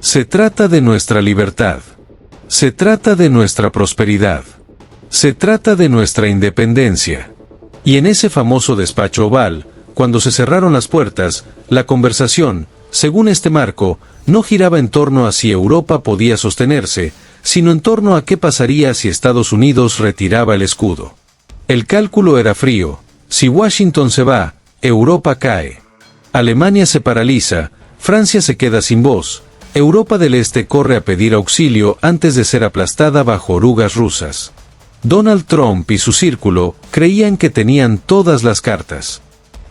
Se trata de nuestra libertad. Se trata de nuestra prosperidad. Se trata de nuestra independencia. Y en ese famoso despacho oval, cuando se cerraron las puertas, la conversación, según este marco, no giraba en torno a si Europa podía sostenerse, sino en torno a qué pasaría si Estados Unidos retiraba el escudo. El cálculo era frío: si Washington se va, Europa cae. Alemania se paraliza, Francia se queda sin voz, Europa del Este corre a pedir auxilio antes de ser aplastada bajo orugas rusas. Donald Trump y su círculo creían que tenían todas las cartas.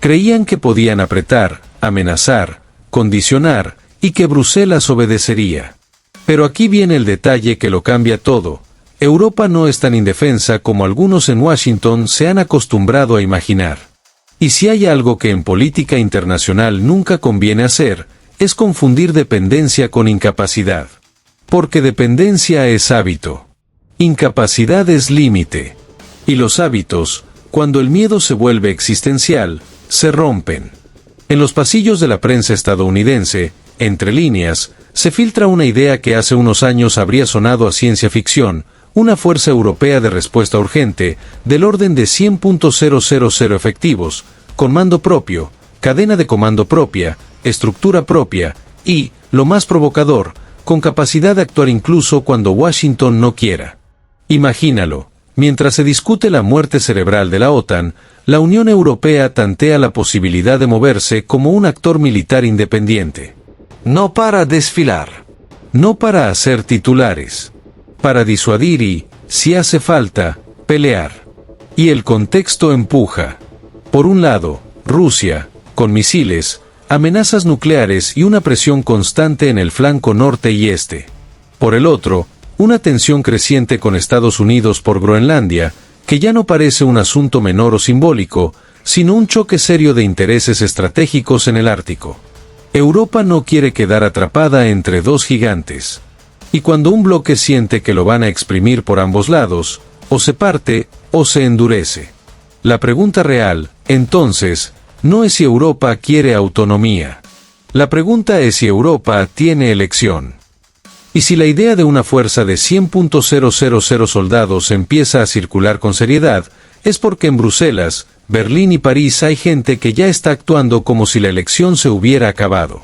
Creían que podían apretar, amenazar, condicionar, y que Bruselas obedecería. Pero aquí viene el detalle que lo cambia todo: Europa no es tan indefensa como algunos en Washington se han acostumbrado a imaginar. Y si hay algo que en política internacional nunca conviene hacer, es confundir dependencia con incapacidad. Porque dependencia es hábito. Incapacidad es límite. Y los hábitos, cuando el miedo se vuelve existencial, se rompen. En los pasillos de la prensa estadounidense, entre líneas, se filtra una idea que hace unos años habría sonado a ciencia ficción: una fuerza europea de respuesta urgente, del orden de 100.000 efectivos, con mando propio, cadena de comando propia, estructura propia, y, lo más provocador, con capacidad de actuar incluso cuando Washington no quiera. Imagínalo: mientras se discute la muerte cerebral de la OTAN, la Unión Europea tantea la posibilidad de moverse como un actor militar independiente. No para desfilar. No para hacer titulares. Para disuadir y, si hace falta, pelear. Y el contexto empuja. Por un lado, Rusia, con misiles, amenazas nucleares y una presión constante en el flanco norte y este. Por el otro, una tensión creciente con Estados Unidos por Groenlandia, que ya no parece un asunto menor o simbólico, sino un choque serio de intereses estratégicos en el Ártico. Europa no quiere quedar atrapada entre dos gigantes. Y cuando un bloque siente que lo van a exprimir por ambos lados, o se parte, o se endurece. La pregunta real, entonces, no es si Europa quiere autonomía. La pregunta es si Europa tiene elección. Y si la idea de una fuerza de 100.000 soldados empieza a circular con seriedad, es porque en Bruselas, Berlín y París hay gente que ya está actuando como si la elección se hubiera acabado.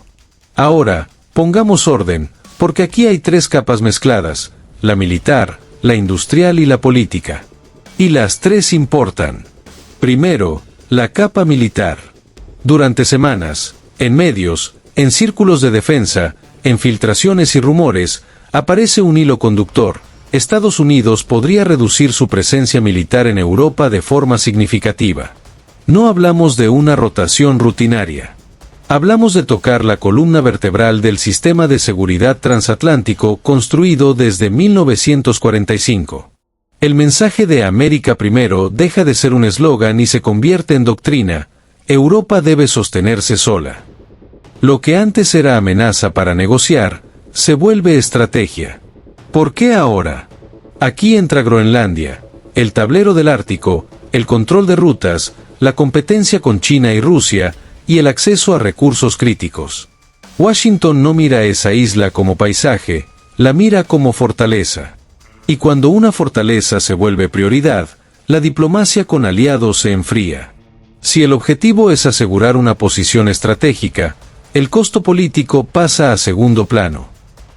Ahora, pongamos orden, porque aquí hay tres capas mezcladas: la militar, la industrial y la política. Y las tres importan. Primero, la capa militar. Durante semanas, en medios, en círculos de defensa, en filtraciones y rumores, aparece un hilo conductor: Estados Unidos podría reducir su presencia militar en Europa de forma significativa. No hablamos de una rotación rutinaria. Hablamos de tocar la columna vertebral del sistema de seguridad transatlántico construido desde 1945. El mensaje de América primero deja de ser un eslogan y se convierte en doctrina: Europa debe sostenerse sola. Lo que antes era amenaza para negociar, se vuelve estrategia. ¿Por qué ahora? Aquí entra Groenlandia, el tablero del Ártico, el control de rutas, la competencia con China y Rusia, y el acceso a recursos críticos. Washington no mira esa isla como paisaje, la mira como fortaleza. Y cuando una fortaleza se vuelve prioridad, la diplomacia con aliados se enfría. Si el objetivo es asegurar una posición estratégica, el costo político pasa a segundo plano.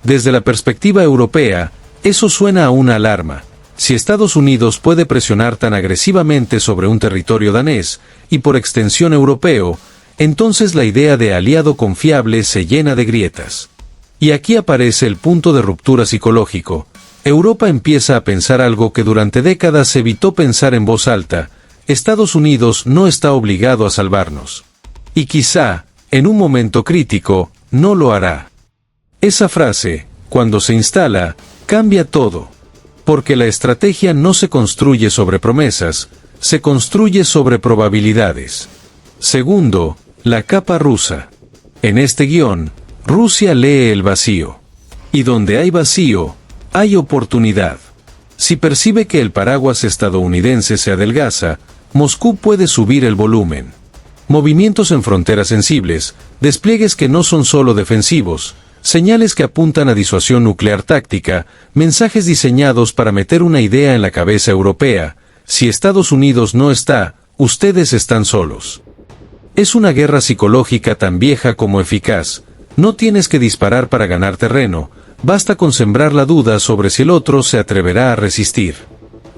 Desde la perspectiva europea, eso suena a una alarma. Si Estados Unidos puede presionar tan agresivamente sobre un territorio danés, y por extensión europeo, entonces la idea de aliado confiable se llena de grietas. Y aquí aparece el punto de ruptura psicológico. Europa empieza a pensar algo que durante décadas evitó pensar en voz alta: Estados Unidos no está obligado a salvarnos. Y quizá, en un momento crítico, no lo hará. Esa frase, cuando se instala, cambia todo. Porque la estrategia no se construye sobre promesas, se construye sobre probabilidades. Segundo, la capa rusa. En este guión, Rusia lee el vacío. Y donde hay vacío, hay oportunidad. Si percibe que el paraguas estadounidense se adelgaza, Moscú puede subir el volumen. Movimientos en fronteras sensibles, despliegues que no son solo defensivos, Señales que apuntan a disuasión nuclear táctica, mensajes diseñados para meter una idea en la cabeza europea: si Estados Unidos no está, ustedes están solos. Es una guerra psicológica tan vieja como eficaz. No tienes que disparar para ganar terreno, basta con sembrar la duda sobre si el otro se atreverá a resistir.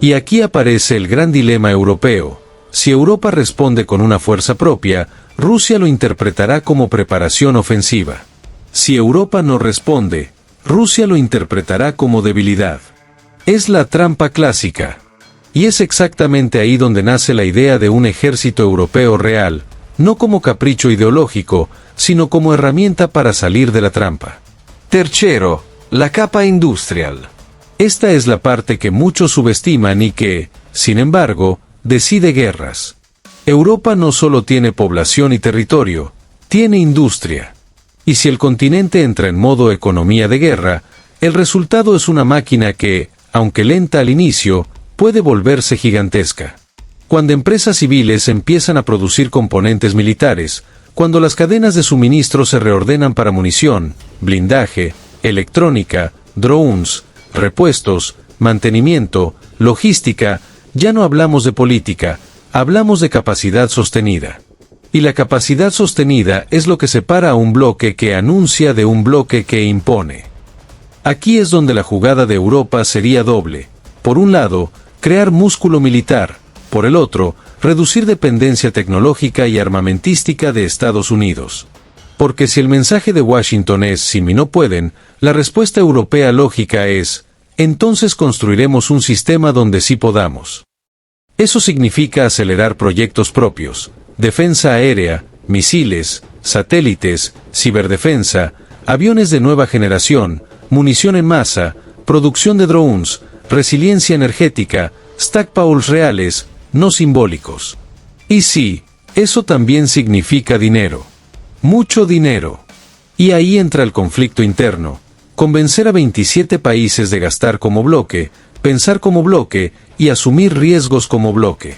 Y aquí aparece el gran dilema europeo. Si Europa responde con una fuerza propia, Rusia lo interpretará como preparación ofensiva. Si Europa no responde, Rusia lo interpretará como debilidad. Es la trampa clásica. Y es exactamente ahí donde nace la idea de un ejército europeo real, no como capricho ideológico, sino como herramienta para salir de la trampa. Tercero, la capa industrial. Esta es la parte que muchos subestiman y que, sin embargo, decide guerras. Europa no solo tiene población y territorio, tiene industria. Y si el continente entra en modo economía de guerra, el resultado es una máquina que, aunque lenta al inicio, puede volverse gigantesca. Cuando empresas civiles empiezan a producir componentes militares, cuando las cadenas de suministro se reordenan para munición, blindaje, electrónica, drones, repuestos, mantenimiento, logística, ya no hablamos de política, hablamos de capacidad sostenida. Y la capacidad sostenida es lo que separa a un bloque que anuncia de un bloque que impone. Aquí es donde la jugada de Europa sería doble. Por un lado, crear músculo militar. Por el otro, reducir dependencia tecnológica y armamentística de Estados Unidos. Porque si el mensaje de Washington es "si no pueden", la respuesta europea lógica es "entonces construiremos un sistema donde sí podamos". Eso significa acelerar proyectos propios, defensa aérea, misiles, satélites, ciberdefensa, aviones de nueva generación, munición en masa, producción de drones, resiliencia energética, stockpiles reales, no simbólicos. Y sí, eso también significa dinero. Mucho dinero. Y ahí entra el conflicto interno. Convencer a 27 países de gastar como bloque, pensar como bloque y asumir riesgos como bloque.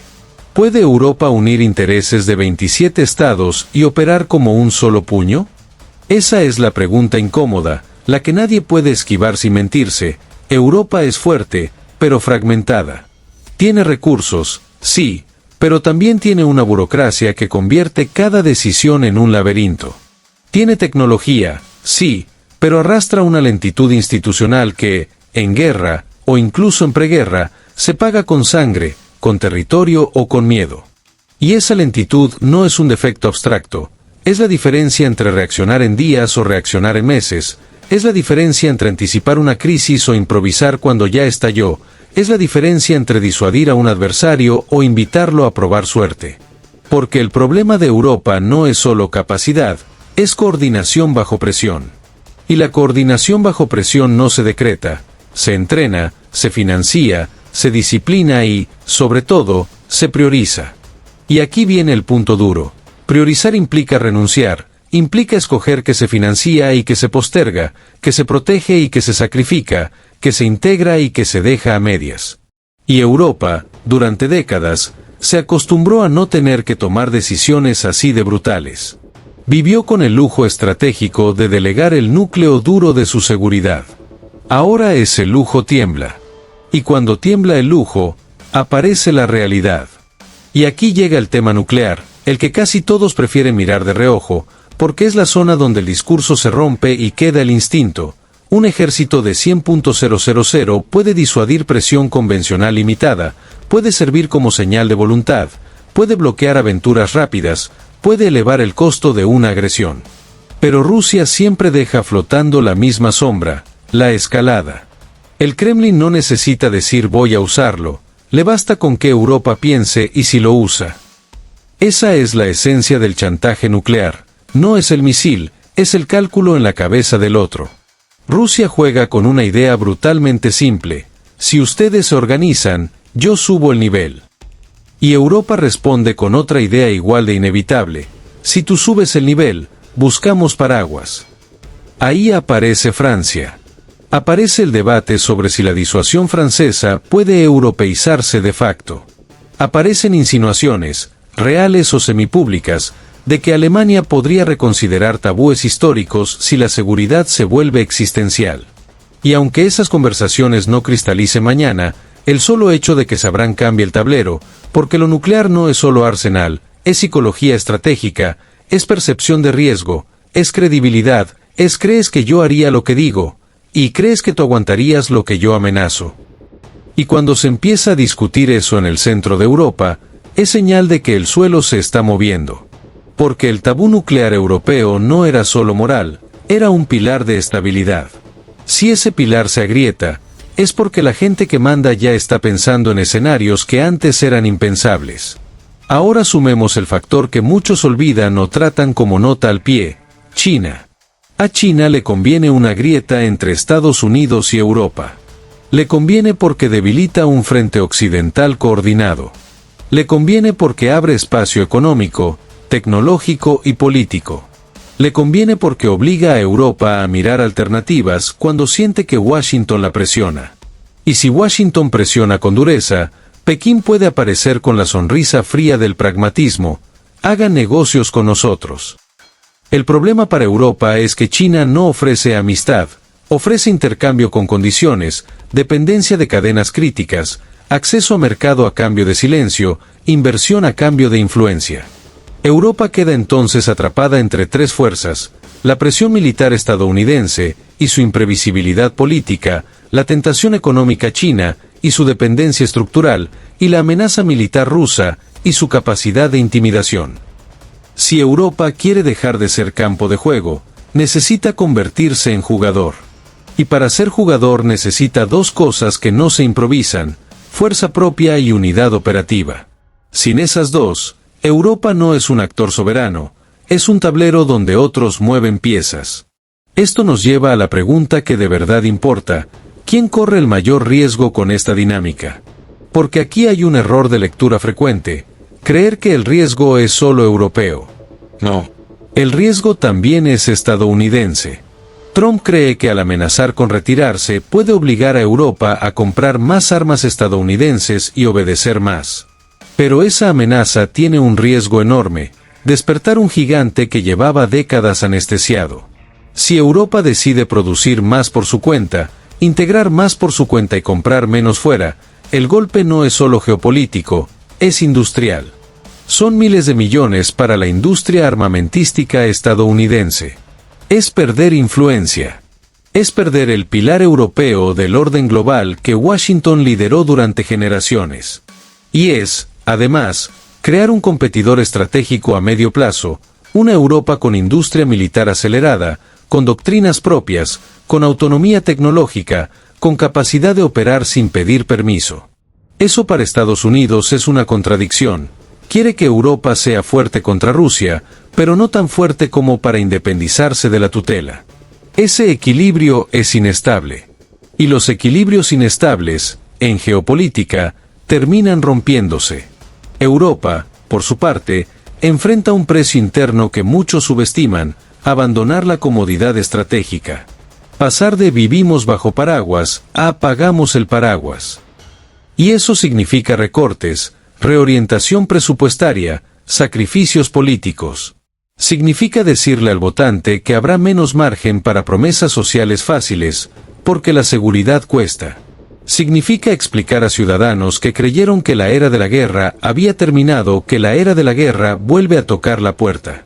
¿Puede Europa unir intereses de 27 estados y operar como un solo puño? Esa es la pregunta incómoda, la que nadie puede esquivar sin mentirse. Europa es fuerte, pero fragmentada. Tiene recursos, sí, pero también tiene una burocracia que convierte cada decisión en un laberinto. Tiene tecnología, sí, pero arrastra una lentitud institucional que, en guerra, o incluso en preguerra, se paga con sangre, con territorio o con miedo. Y esa lentitud no es un defecto abstracto, es la diferencia entre reaccionar en días o reaccionar en meses, es la diferencia entre anticipar una crisis o improvisar cuando ya estalló, es la diferencia entre disuadir a un adversario o invitarlo a probar suerte. Porque el problema de Europa no es solo capacidad, es coordinación bajo presión. Y la coordinación bajo presión no se decreta, se entrena, se financia, se disciplina y, sobre todo, se prioriza. Y aquí viene el punto duro. Priorizar implica renunciar, implica escoger que se financia y que se posterga, que se protege y que se sacrifica, que se integra y que se deja a medias. Y Europa, durante décadas, se acostumbró a no tener que tomar decisiones así de brutales. Vivió con el lujo estratégico de delegar el núcleo duro de su seguridad. Ahora ese lujo tiembla. Y cuando tiembla el lujo, aparece la realidad. Y aquí llega el tema nuclear, el que casi todos prefieren mirar de reojo, porque es la zona donde el discurso se rompe y queda el instinto. Un ejército de 100.000 puede disuadir presión convencional limitada, puede servir como señal de voluntad, puede bloquear aventuras rápidas, puede elevar el costo de una agresión. Pero Rusia siempre deja flotando la misma sombra, la escalada. El Kremlin no necesita decir voy a usarlo, le basta con que Europa piense y si lo usa. Esa es la esencia del chantaje nuclear, no es el misil, es el cálculo en la cabeza del otro. Rusia juega con una idea brutalmente simple: si ustedes se organizan, yo subo el nivel. Y Europa responde con otra idea igual de inevitable: si tú subes el nivel, buscamos paraguas. Ahí aparece Francia. Aparece el debate sobre si la disuasión francesa puede europeizarse de facto. Aparecen insinuaciones, reales o semipúblicas, de que Alemania podría reconsiderar tabúes históricos si la seguridad se vuelve existencial. Y aunque esas conversaciones no cristalicen mañana, el solo hecho de que sabrán cambia el tablero, porque lo nuclear no es solo arsenal, es psicología estratégica, es percepción de riesgo, es credibilidad, es crees que yo haría lo que digo, y crees que tú aguantarías lo que yo amenazo. Y cuando se empieza a discutir eso en el centro de Europa, es señal de que el suelo se está moviendo. Porque el tabú nuclear europeo no era solo moral, era un pilar de estabilidad. Si ese pilar se agrieta, es porque la gente que manda ya está pensando en escenarios que antes eran impensables. Ahora sumemos el factor que muchos olvidan o tratan como nota al pie: China. A China le conviene una grieta entre Estados Unidos y Europa. Le conviene porque debilita un frente occidental coordinado. Le conviene porque abre espacio económico, tecnológico y político. Le conviene porque obliga a Europa a mirar alternativas cuando siente que Washington la presiona. Y si Washington presiona con dureza, Pekín puede aparecer con la sonrisa fría del pragmatismo: hagan negocios con nosotros. El problema para Europa es que China no ofrece amistad, ofrece intercambio con condiciones, dependencia de cadenas críticas, acceso a mercado a cambio de silencio, inversión a cambio de influencia. Europa queda entonces atrapada entre tres fuerzas: la presión militar estadounidense y su imprevisibilidad política, la tentación económica china y su dependencia estructural, y la amenaza militar rusa y su capacidad de intimidación. Si Europa quiere dejar de ser campo de juego, necesita convertirse en jugador. Y para ser jugador necesita dos cosas que no se improvisan: fuerza propia y unidad operativa. Sin esas dos, Europa no es un actor soberano, es un tablero donde otros mueven piezas. Esto nos lleva a la pregunta que de verdad importa: ¿quién corre el mayor riesgo con esta dinámica? Porque aquí hay un error de lectura frecuente: creer que el riesgo es solo europeo. No. El riesgo también es estadounidense. Trump cree que al amenazar con retirarse puede obligar a Europa a comprar más armas estadounidenses y obedecer más. Pero esa amenaza tiene un riesgo enorme: despertar un gigante que llevaba décadas anestesiado. Si Europa decide producir más por su cuenta, integrar más por su cuenta y comprar menos fuera, el golpe no es solo geopolítico, es industrial. Son miles de millones para la industria armamentística estadounidense. Es perder influencia. Es perder el pilar europeo del orden global que Washington lideró durante generaciones. Y es, además, crear un competidor estratégico a medio plazo, una Europa con industria militar acelerada, con doctrinas propias, con autonomía tecnológica, con capacidad de operar sin pedir permiso. Eso para Estados Unidos es una contradicción. Quiere que Europa sea fuerte contra Rusia, pero no tan fuerte como para independizarse de la tutela. Ese equilibrio es inestable. Y los equilibrios inestables, en geopolítica, terminan rompiéndose. Europa, por su parte, enfrenta un precio interno que muchos subestiman: abandonar la comodidad estratégica. Pasar de vivimos bajo paraguas a apagamos el paraguas. Y eso significa recortes, reorientación presupuestaria, sacrificios políticos. Significa decirle al votante que habrá menos margen para promesas sociales fáciles, porque la seguridad cuesta. Significa explicar a ciudadanos que creyeron que la era de la guerra había terminado, que la era de la guerra vuelve a tocar la puerta.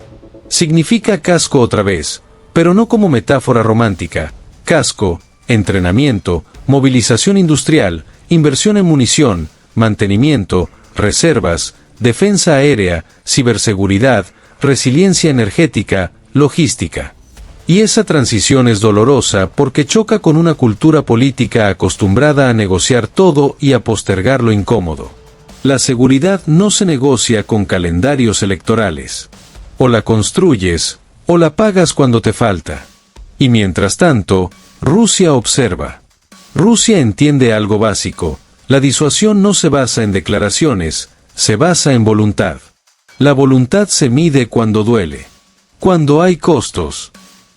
Significa casco otra vez, pero no como metáfora romántica: casco, entrenamiento, movilización industrial, inversión en munición, mantenimiento, reservas, defensa aérea, ciberseguridad, resiliencia energética, logística. Y esa transición es dolorosa porque choca con una cultura política acostumbrada a negociar todo y a postergar lo incómodo. La seguridad no se negocia con calendarios electorales. O la construyes, o la pagas cuando te falta. Y mientras tanto, Rusia observa. Rusia entiende algo básico: la disuasión no se basa en declaraciones, se basa en voluntad. La voluntad se mide cuando duele. Cuando hay costos.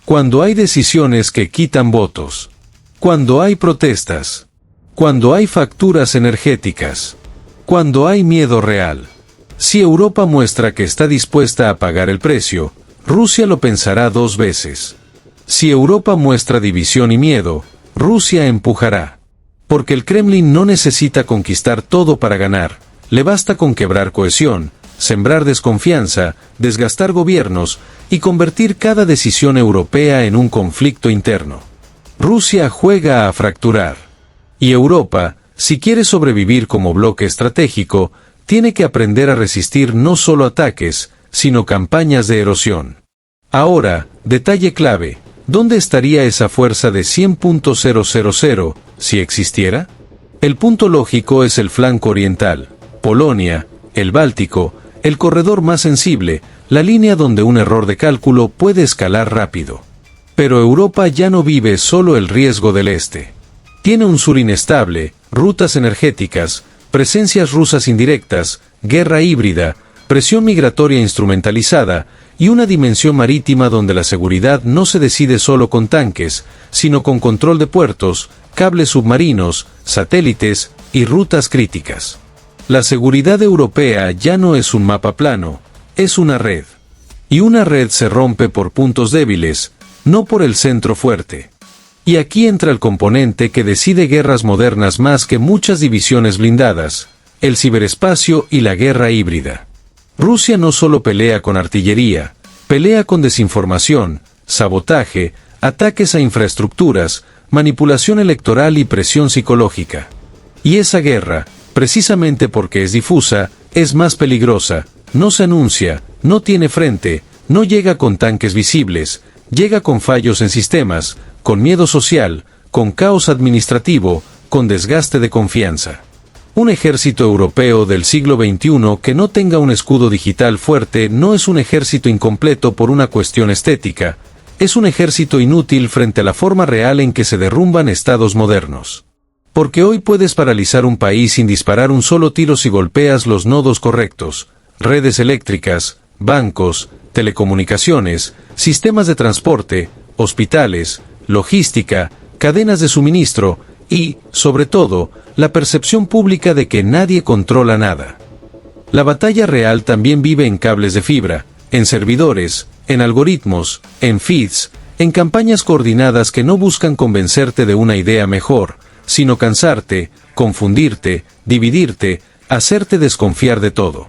Cuando hay decisiones que quitan votos. Cuando hay protestas. Cuando hay facturas energéticas. Cuando hay miedo real. Si Europa muestra que está dispuesta a pagar el precio, Rusia lo pensará 2 veces. Si Europa muestra división y miedo, Rusia empujará. Porque el Kremlin no necesita conquistar todo para ganar, le basta con quebrar cohesión, sembrar desconfianza, desgastar gobiernos y convertir cada decisión europea en un conflicto interno. Rusia juega a fracturar. Y Europa, si quiere sobrevivir como bloque estratégico, tiene que aprender a resistir no solo ataques, sino campañas de erosión. Ahora, detalle clave, ¿dónde estaría esa fuerza de 100.000 si existiera? El punto lógico es el flanco oriental, Polonia, el Báltico, el corredor más sensible, la línea donde un error de cálculo puede escalar rápido. Pero Europa ya no vive solo el riesgo del este. Tiene un sur inestable, rutas energéticas, presencias rusas indirectas, guerra híbrida, presión migratoria instrumentalizada y una dimensión marítima donde la seguridad no se decide solo con tanques, sino con control de puertos, cables submarinos, satélites y rutas críticas. La seguridad europea ya no es un mapa plano, es una red. Y una red se rompe por puntos débiles, no por el centro fuerte. Y aquí entra el componente que decide guerras modernas más que muchas divisiones blindadas, el ciberespacio y la guerra híbrida. Rusia no solo pelea con artillería, pelea con desinformación, sabotaje, ataques a infraestructuras, manipulación electoral y presión psicológica. Y esa guerra, precisamente porque es difusa, es más peligrosa, no se anuncia, no tiene frente, no llega con tanques visibles, llega con fallos en sistemas, con miedo social, con caos administrativo, con desgaste de confianza. Un ejército europeo del siglo XXI que no tenga un escudo digital fuerte no es un ejército incompleto por una cuestión estética, es un ejército inútil frente a la forma real en que se derrumban estados modernos. Porque hoy puedes paralizar un país sin disparar un solo tiro si golpeas los nodos correctos, redes eléctricas, bancos, telecomunicaciones, sistemas de transporte, hospitales, logística, cadenas de suministro y, sobre todo, la percepción pública de que nadie controla nada. La batalla real también vive en cables de fibra, en servidores, en algoritmos, en feeds, en campañas coordinadas que no buscan convencerte de una idea mejor, sino cansarte, confundirte, dividirte, hacerte desconfiar de todo.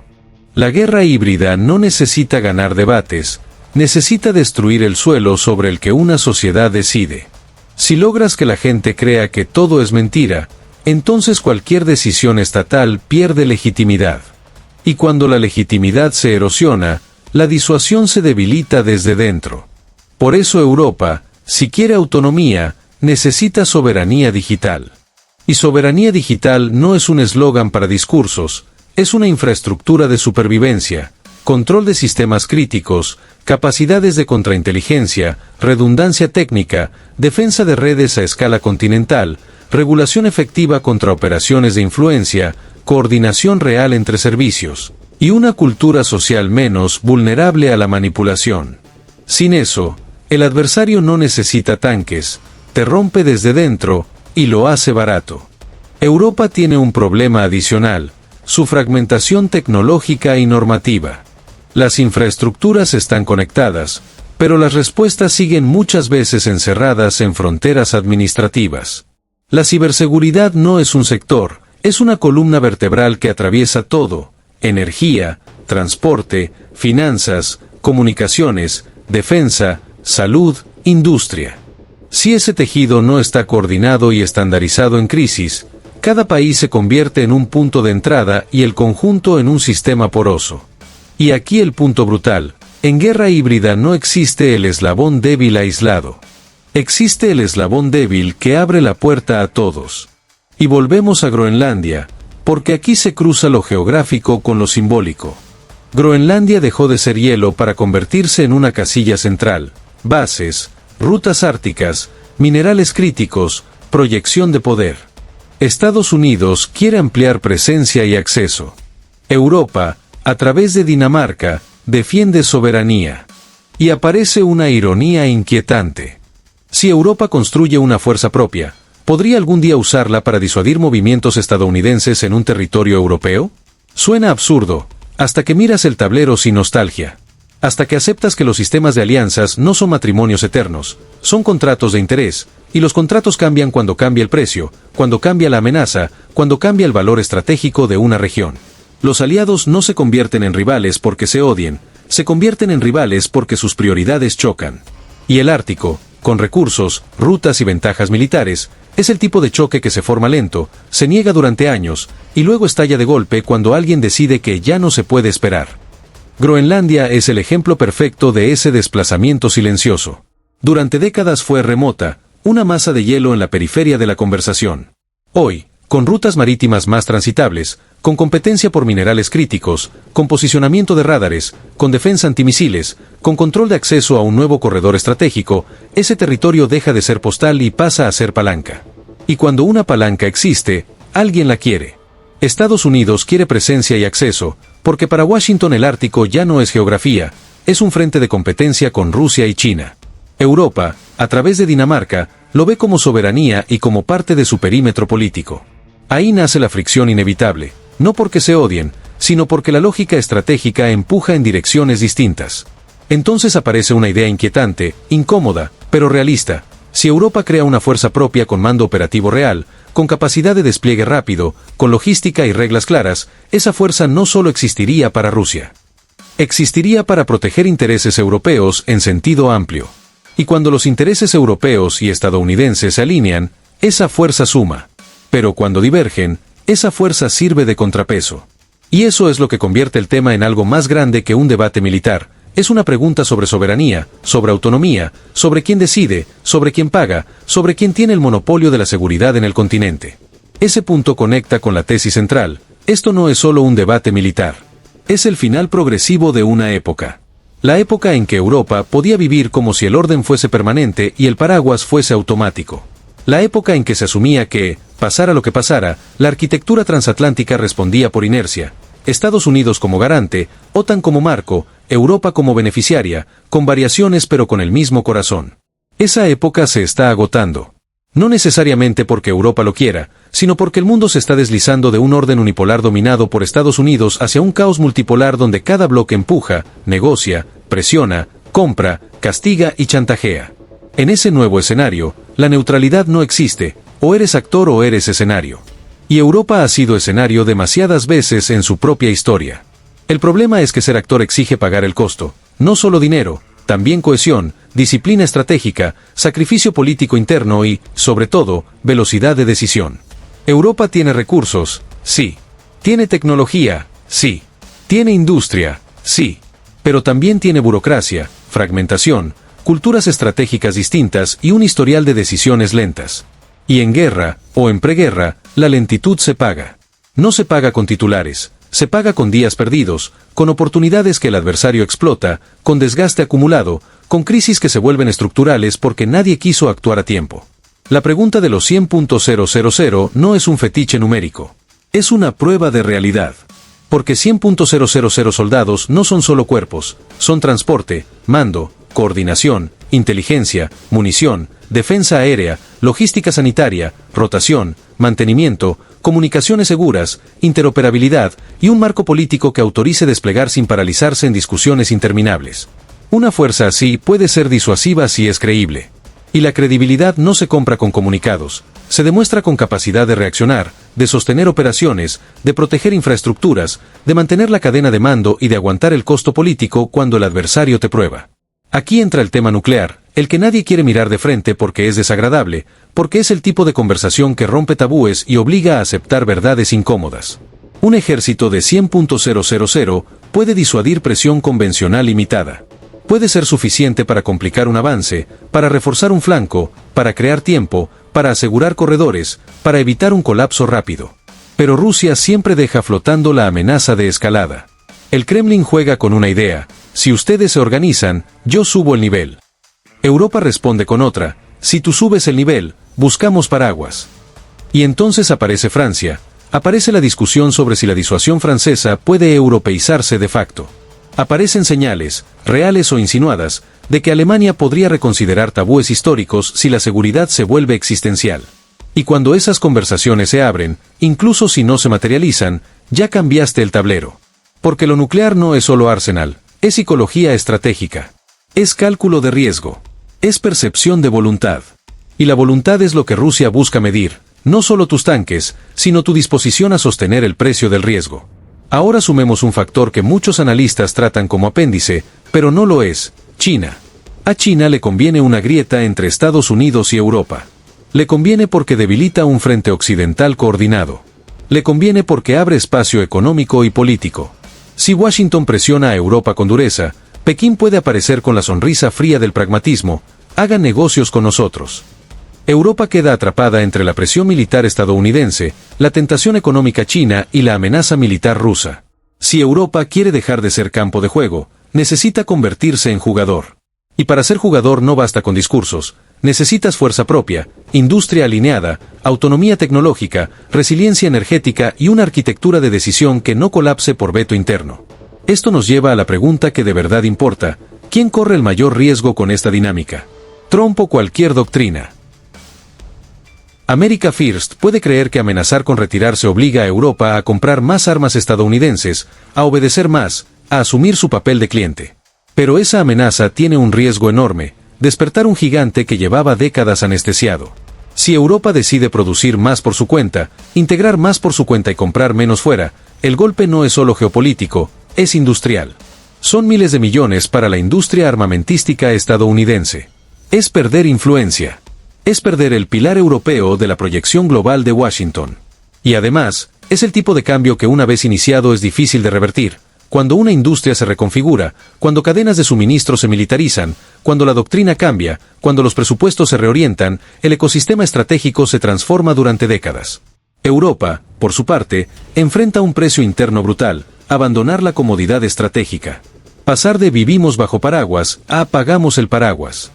La guerra híbrida no necesita ganar debates, necesita destruir el suelo sobre el que una sociedad decide. Si logras que la gente crea que todo es mentira, entonces cualquier decisión estatal pierde legitimidad. Y cuando la legitimidad se erosiona, la disuasión se debilita desde dentro. Por eso Europa, si quiere autonomía, necesita soberanía digital. Y soberanía digital no es un eslogan para discursos, es una infraestructura de supervivencia, control de sistemas críticos, capacidades de contrainteligencia, redundancia técnica, defensa de redes a escala continental, regulación efectiva contra operaciones de influencia, coordinación real entre servicios, y una cultura social menos vulnerable a la manipulación. Sin eso, el adversario no necesita tanques, te rompe desde dentro, y lo hace barato. Europa tiene un problema adicional, su fragmentación tecnológica y normativa. Las infraestructuras están conectadas, pero las respuestas siguen muchas veces encerradas en fronteras administrativas. La ciberseguridad no es un sector, es una columna vertebral que atraviesa todo: energía, transporte, finanzas, comunicaciones, defensa, salud, industria. Si ese tejido no está coordinado y estandarizado en crisis, cada país se convierte en un punto de entrada y el conjunto en un sistema poroso. Y aquí el punto brutal: en guerra híbrida no existe el eslabón débil aislado. Existe el eslabón débil que abre la puerta a todos. Y volvemos a Groenlandia, porque aquí se cruza lo geográfico con lo simbólico. Groenlandia dejó de ser hielo para convertirse en una casilla central, bases, rutas árticas, minerales críticos, proyección de poder. Estados Unidos quiere ampliar presencia y acceso. Europa, a través de Dinamarca, defiende soberanía. Y aparece una ironía inquietante. Si Europa construye una fuerza propia, ¿podría algún día usarla para disuadir movimientos estadounidenses en un territorio europeo? Suena absurdo, Hasta que miras el tablero sin nostalgia. Hasta que aceptas que los sistemas de alianzas no son matrimonios eternos, son contratos de interés, y los contratos cambian cuando cambia el precio, cuando cambia la amenaza, cuando cambia el valor estratégico de una región. Los aliados no se convierten en rivales porque se odien, se convierten en rivales porque sus prioridades chocan. Y el Ártico, con recursos, rutas y ventajas militares, es el tipo de choque que se forma lento, se niega durante años, y luego estalla de golpe cuando alguien decide que ya no se puede esperar. Groenlandia es el ejemplo perfecto de ese desplazamiento silencioso. Durante décadas fue remota, una masa de hielo en la periferia de la conversación. Hoy, con rutas marítimas más transitables, con competencia por minerales críticos, con posicionamiento de rádares, con defensa antimisiles, con control de acceso a un nuevo corredor estratégico, ese territorio deja de ser postal y pasa a ser palanca. Y cuando una palanca existe, alguien la quiere. Estados Unidos quiere presencia y acceso, porque para Washington el Ártico ya no es geografía, es un frente de competencia con Rusia y China. Europa, a través de Dinamarca, lo ve como soberanía y como parte de su perímetro político. Ahí nace la fricción inevitable, no porque se odien, sino porque la lógica estratégica empuja en direcciones distintas. Entonces aparece una idea inquietante, incómoda, pero realista. Si Europa crea una fuerza propia con mando operativo real, con capacidad de despliegue rápido, con logística y reglas claras, esa fuerza no solo existiría para Rusia. Existiría para proteger intereses europeos en sentido amplio. Y cuando los intereses europeos y estadounidenses se alinean, esa fuerza suma. Pero cuando divergen, esa fuerza sirve de contrapeso. Y eso es lo que convierte el tema en algo más grande que un debate militar. Es una pregunta sobre soberanía, sobre autonomía, sobre quién decide, sobre quién paga, sobre quién tiene el monopolio de la seguridad en el continente. Ese punto conecta con la tesis central. Esto no es solo un debate militar. Es el final progresivo de una época. La época en que Europa podía vivir como si el orden fuese permanente y el paraguas fuese automático. La época en que se asumía que, pasara lo que pasara, la arquitectura transatlántica respondía por inercia. Estados Unidos como garante, OTAN como marco, Europa como beneficiaria, con variaciones pero con el mismo corazón. Esa época se está agotando. No necesariamente porque Europa lo quiera, sino porque el mundo se está deslizando de un orden unipolar dominado por Estados Unidos hacia un caos multipolar donde cada bloque empuja, negocia, presiona, compra, castiga y chantajea. En ese nuevo escenario, la neutralidad no existe, o eres actor o eres escenario. Y Europa ha sido escenario demasiadas veces en su propia historia. El problema es que ser actor exige pagar el costo, no solo dinero, también cohesión, disciplina estratégica, sacrificio político interno y, sobre todo, velocidad de decisión. Europa tiene recursos, sí. Tiene tecnología, sí. Tiene industria, sí. Pero también tiene burocracia, fragmentación, culturas estratégicas distintas y un historial de decisiones lentas. Y en guerra, o en preguerra, la lentitud se paga. No se paga con titulares, se paga con días perdidos, con oportunidades que el adversario explota, con desgaste acumulado, con crisis que se vuelven estructurales porque nadie quiso actuar a tiempo. La pregunta de los 100.000 no es un fetiche numérico. Es una prueba de realidad. Porque 100.000 soldados no son solo cuerpos, son transporte, mando, coordinación, inteligencia, munición, defensa aérea, logística sanitaria, rotación, mantenimiento, comunicaciones seguras, interoperabilidad y un marco político que autorice desplegar sin paralizarse en discusiones interminables. Una fuerza así puede ser disuasiva si es creíble. Y la credibilidad no se compra con comunicados, se demuestra con capacidad de reaccionar, de sostener operaciones, de proteger infraestructuras, de mantener la cadena de mando y de aguantar el costo político cuando el adversario te prueba. Aquí entra el tema nuclear, el que nadie quiere mirar de frente porque es desagradable, porque es el tipo de conversación que rompe tabúes y obliga a aceptar verdades incómodas. Un ejército de 100.000 puede disuadir presión convencional limitada. Puede ser suficiente para complicar un avance, para reforzar un flanco, para crear tiempo, para asegurar corredores, para evitar un colapso rápido. Pero Rusia siempre deja flotando la amenaza de escalada. El Kremlin juega con una idea: si ustedes se organizan, yo subo el nivel. Europa responde con otra: si tú subes el nivel, buscamos paraguas. Y entonces aparece Francia, aparece la discusión sobre si la disuasión francesa puede europeizarse de facto. Aparecen señales, reales o insinuadas, de que Alemania podría reconsiderar tabúes históricos si la seguridad se vuelve existencial. Y cuando esas conversaciones se abren, incluso si no se materializan, ya cambiaste el tablero. Porque lo nuclear no es solo arsenal, es psicología estratégica. Es cálculo de riesgo. Es percepción de voluntad. Y la voluntad es lo que Rusia busca medir, no solo tus tanques, sino tu disposición a sostener el precio del riesgo. Ahora sumemos un factor que muchos analistas tratan como apéndice, pero no lo es: China. A China le conviene una grieta entre Estados Unidos y Europa. Le conviene porque debilita un frente occidental coordinado. Le conviene porque abre espacio económico y político. Si Washington presiona a Europa con dureza, Pekín puede aparecer con la sonrisa fría del pragmatismo: hagan negocios con nosotros. Europa queda atrapada entre la presión militar estadounidense, la tentación económica china y la amenaza militar rusa. Si Europa quiere dejar de ser campo de juego, necesita convertirse en jugador. Y para ser jugador no basta con discursos, necesitas fuerza propia, industria alineada, autonomía tecnológica, resiliencia energética y una arquitectura de decisión que no colapse por veto interno. Esto nos lleva a la pregunta que de verdad importa: ¿quién corre el mayor riesgo con esta dinámica? ¿Trump o cualquier doctrina? America First puede creer que amenazar con retirarse obliga a Europa a comprar más armas estadounidenses, a obedecer más, a asumir su papel de cliente. Pero esa amenaza tiene un riesgo enorme: despertar un gigante que llevaba décadas anestesiado. Si Europa decide producir más por su cuenta, integrar más por su cuenta y comprar menos fuera, el golpe no es solo geopolítico, es industrial. Son miles de millones para la industria armamentística estadounidense. Es perder influencia. Es perder el pilar europeo de la proyección global de Washington. Y además, es el tipo de cambio que una vez iniciado es difícil de revertir. Cuando una industria se reconfigura, cuando cadenas de suministro se militarizan, cuando la doctrina cambia, cuando los presupuestos se reorientan, el ecosistema estratégico se transforma durante décadas. Europa, por su parte, enfrenta un precio interno brutal: abandonar la comodidad estratégica. Pasar de vivimos bajo paraguas a apagamos el paraguas.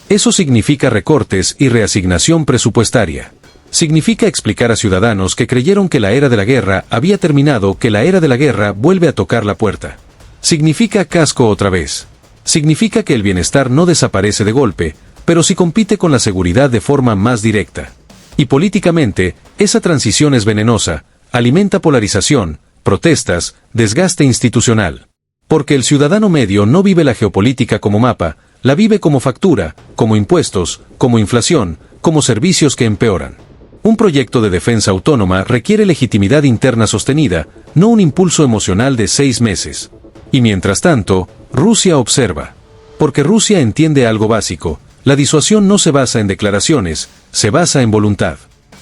Eso significa recortes y reasignación presupuestaria. Significa explicar a ciudadanos que creyeron que la era de la guerra había terminado que la era de la guerra vuelve a tocar la puerta. Significa casco otra vez. Significa que el bienestar no desaparece de golpe, pero sí compite con la seguridad de forma más directa. Y políticamente, esa transición es venenosa, alimenta polarización, protestas, desgaste institucional. Porque el ciudadano medio no vive la geopolítica como mapa, la vive como factura, como impuestos, como inflación, como servicios que empeoran. Un proyecto de defensa autónoma requiere legitimidad interna sostenida, no un impulso emocional de 6 meses. Y mientras tanto, Rusia observa. Porque Rusia entiende algo básico: la disuasión no se basa en declaraciones, se basa en voluntad.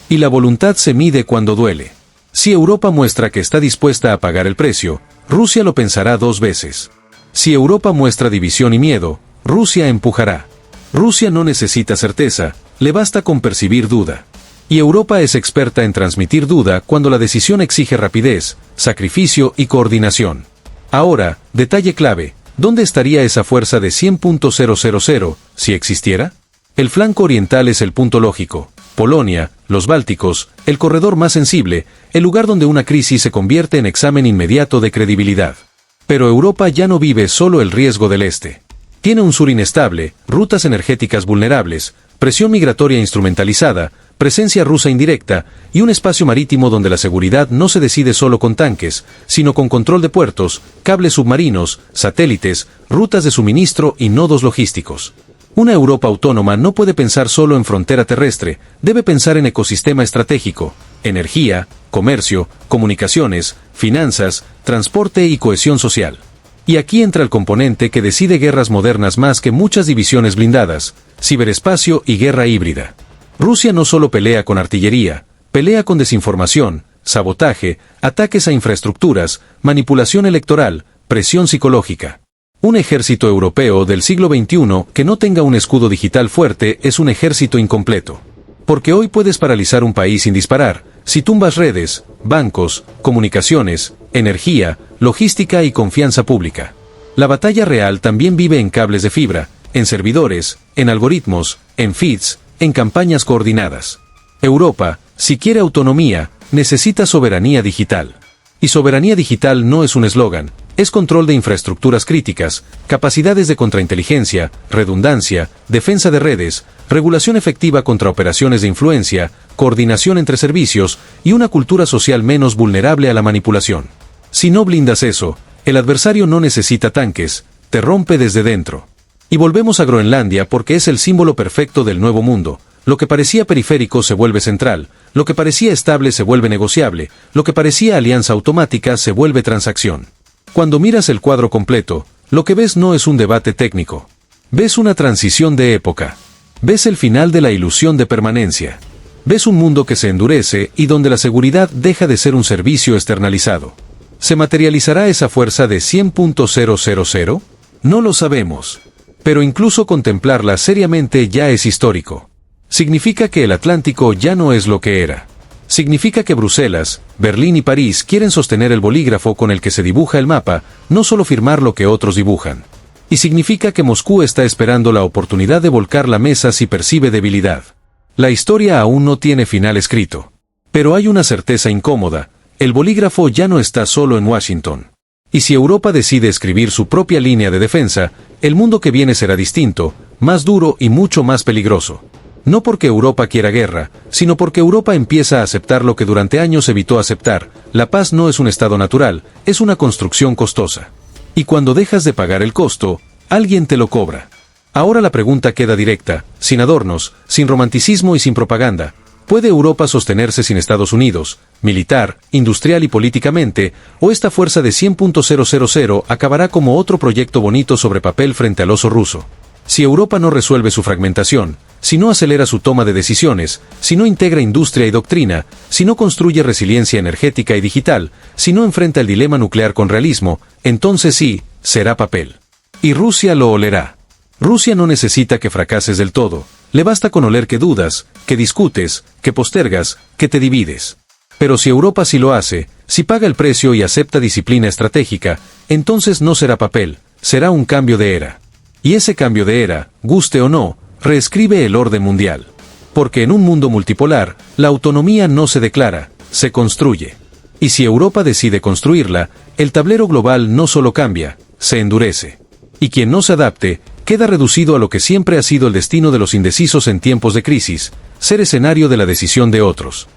Y la voluntad se mide cuando duele. Si Europa muestra que está dispuesta a pagar el precio, Rusia lo pensará 2 veces. Si Europa muestra división y miedo, Rusia empujará. Rusia no necesita certeza, le basta con percibir duda. Y Europa es experta en transmitir duda cuando la decisión exige rapidez, sacrificio y coordinación. Ahora, detalle clave: ¿dónde estaría esa fuerza de 100.000 si existiera? El flanco oriental es el punto lógico: Polonia, los Bálticos, el corredor más sensible, el lugar donde una crisis se convierte en examen inmediato de credibilidad. Pero Europa ya no vive solo el riesgo del este. Tiene un sur inestable, rutas energéticas vulnerables, presión migratoria instrumentalizada, presencia rusa indirecta y un espacio marítimo donde la seguridad no se decide solo con tanques, sino con control de puertos, cables submarinos, satélites, rutas de suministro y nodos logísticos. Una Europa autónoma no puede pensar solo en frontera terrestre, debe pensar en ecosistema estratégico: energía, comercio, comunicaciones, finanzas, transporte y cohesión social. Y aquí entra el componente que decide guerras modernas más que muchas divisiones blindadas: ciberespacio y guerra híbrida. Rusia no solo pelea con artillería, pelea con desinformación, sabotaje, ataques a infraestructuras, manipulación electoral, presión psicológica. Un ejército europeo del siglo XXI que no tenga un escudo digital fuerte es un ejército incompleto. Porque hoy puedes paralizar un país sin disparar, si tumbas redes, bancos, comunicaciones, energía, logística y confianza pública. La batalla real también vive en cables de fibra, en servidores, en algoritmos, en feeds, en campañas coordinadas. Europa, si quiere autonomía, necesita soberanía digital. Y soberanía digital no es un eslogan, es control de infraestructuras críticas, capacidades de contrainteligencia, redundancia, defensa de redes, regulación efectiva contra operaciones de influencia, coordinación entre servicios y una cultura social menos vulnerable a la manipulación. Si no blindas eso, El adversario no necesita tanques, te rompe desde dentro. Y volvemos a Groenlandia porque es el símbolo perfecto del nuevo mundo. Lo que parecía periférico se vuelve central, lo que parecía estable se vuelve negociable, lo que parecía alianza automática se vuelve transacción. Cuando miras el cuadro completo, lo que ves no es un debate técnico. Ves una transición de época. Ves el final de la ilusión de permanencia. Ves un mundo que se endurece y donde la seguridad deja de ser un servicio externalizado. ¿Se materializará esa fuerza de 100.000? No lo sabemos. Pero incluso contemplarla seriamente ya es histórico. Significa que el Atlántico ya no es lo que era. Significa que Bruselas, Berlín y París quieren sostener el bolígrafo con el que se dibuja el mapa, no solo firmar lo que otros dibujan. Y significa que Moscú está esperando la oportunidad de volcar la mesa si percibe debilidad. La historia aún no tiene final escrito. Pero hay una certeza incómoda, el bolígrafo ya no está solo en Washington. Y si Europa decide escribir su propia línea de defensa, el mundo que viene será distinto, más duro y mucho más peligroso. No porque Europa quiera guerra, sino porque Europa empieza a aceptar lo que durante años evitó aceptar. La paz no es un estado natural, es una construcción costosa. Y cuando dejas de pagar el costo, alguien te lo cobra. Ahora la pregunta queda directa, sin adornos, sin romanticismo y sin propaganda. ¿Puede Europa sostenerse sin Estados Unidos, militar, industrial y políticamente, o esta fuerza de 100.000 acabará como otro proyecto bonito sobre papel frente al oso ruso? Si Europa no resuelve su fragmentación, si no acelera su toma de decisiones, si no integra industria y doctrina, si no construye resiliencia energética y digital, si no enfrenta el dilema nuclear con realismo, entonces sí, será papel. Y Rusia lo olerá. Rusia no necesita que fracases del todo, le basta con oler que dudas, que discutes, que postergas, que te divides. Pero si Europa sí lo hace, si paga el precio y acepta disciplina estratégica, entonces no será papel, será un cambio de era. Y ese cambio de era, guste o no, reescribe el orden mundial. Porque en un mundo multipolar, la autonomía no se declara, se construye. Y si Europa decide construirla, el tablero global no solo cambia, se endurece. Y quien no se adapte, queda reducido a lo que siempre ha sido el destino de los indecisos en tiempos de crisis, ser escenario de la decisión de otros.